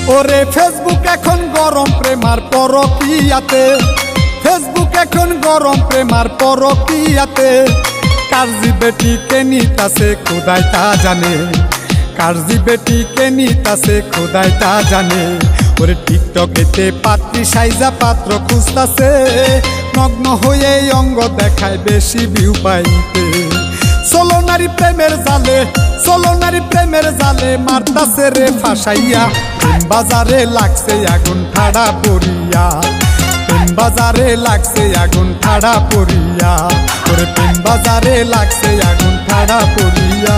ওরে ফেসবুক এখন গরম প্রেমার পরকিয়াতে, ফেসবুক এখন গরম প্রেমার পরকিয়াতে। কারজি বেটি কে নিতাছে খোদাই তা জানে, কারজি বেটি কে নিতাছে খোদাই তা জানে। ওরে টিকটকেতে পাত্রী সাইজা পাত্র খুঁজতাছে, নগ্ন হয়ে অঙ্গ দেখায় বেশি ভিউ পাইতে। চলো নারী প্রেমের জালে, চলো নারী প্রেমের জালে, মারতাছে রে ফাঁসাইয়া। প্রেম বাজারে লাগছে আগুন ঠাড়া পড়িয়া, প্রেম বাজারে লাগছে আগুন ঠাড়া পড়িয়া। ওরে প্রেম বাজারে লাগছে আগুন ঠাড়া পড়িয়া।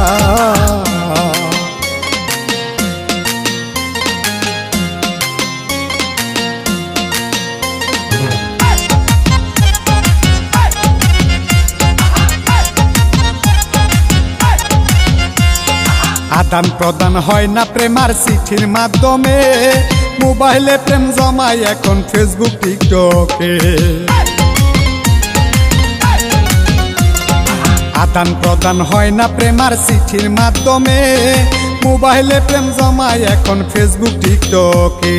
আদান প্রদান হয় না প্রেমার চিঠির মাধ্যমে, মোবাইলে প্রেম জমায় এখন ফেসবুক টিকটকে। আদান প্রদান হয় না প্রেমার চিঠির মাধ্যমে, মোবাইলে প্রেম জমায় এখন ফেসবুক টিকটকে।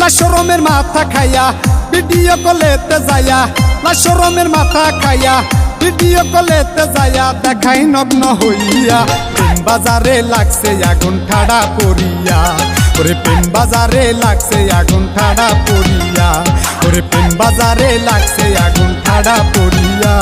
লাশরমের মাথা খাইয়া ভিডিও কলেতে যায়া, লাশরমের মাথা খাইয়া ভিডিও কলেতে যায়া দেখাই নগ্ন হইয়া। প্রেম বাজারে লাগছে আগুন ঠাড়া পড়িয়া, ওরে প্রেম বাজারে লাগছে আগুন ঠাড়া পড়িয়া। ওরে প্রেম বাজারে লাগছে আগুন ঠাড়া পড়িয়া।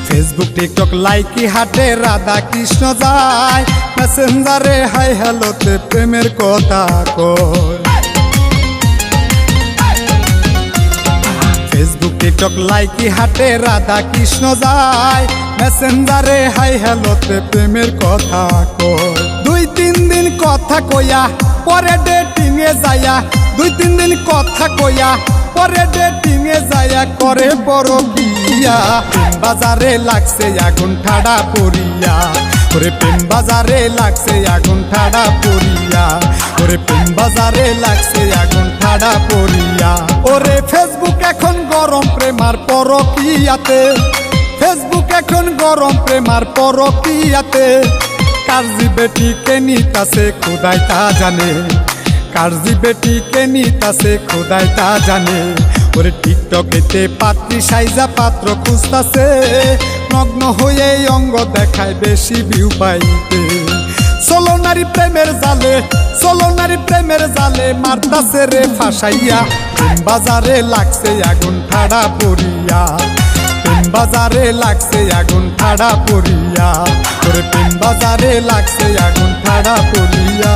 ফেসবুক টিকটক লাইকি হাটে রাধা কৃষ্ণ যায়, মেসেঞ্জারে হাই হ্যালোতে প্রেমের কথা কয়। ফেসবুক টিকটক লাইকি হাটে রাধা কৃষ্ণ যায়, মেসেঞ্জারে হাই হ্যালোতে প্রেমের কথা কয়। 2-3 দিন কথা কইয়া পরে ডেটিং এ যায়া, 2-3 দিন কথা কইয়া পরে ডেটিং এ যায়া করে বড় বিয়া। প্রেম বাজারে লাগছে আগুন ঠাড়া পড়িয়া, ওরে প্রেম বাজারে লাগছে আগুন ঠাড়া পড়িয়া। ওরে প্রেম বাজারে লাগছে আগুন ঠাড়া পড়িয়া। ওরে ফেসবুক এখন গরম প্রেমার পরকিয়াতে, ফেসবুক এখন গরম প্রেমার পরকিয়াতে। কারজি বেটি কে নিতাছে খোদাই তা জানে, কারজি বেটি কে নিতাছে খোদাই তা জানে। ওরে টিকটকেতে পাত্রী সাইজা পাত্র খুঁজতাছে, নগ্ন হয়ে অঙ্গ দেখায় বেশি ভিউ পাইতে। চলো নারী প্রেমের জালে, চলো নারী প্রেমের জালে, মারতাছে রে ফাঁসাইয়া। প্রেম বাজারে লাগছে আগুন ঠাড়া পড়িয়া, প্রেম বাজারে লাগছে আগুন ঠাড়া পড়িয়া। ওরে প্রেম বাজারে লাগছে আগুন ঠাড়া পড়িয়া।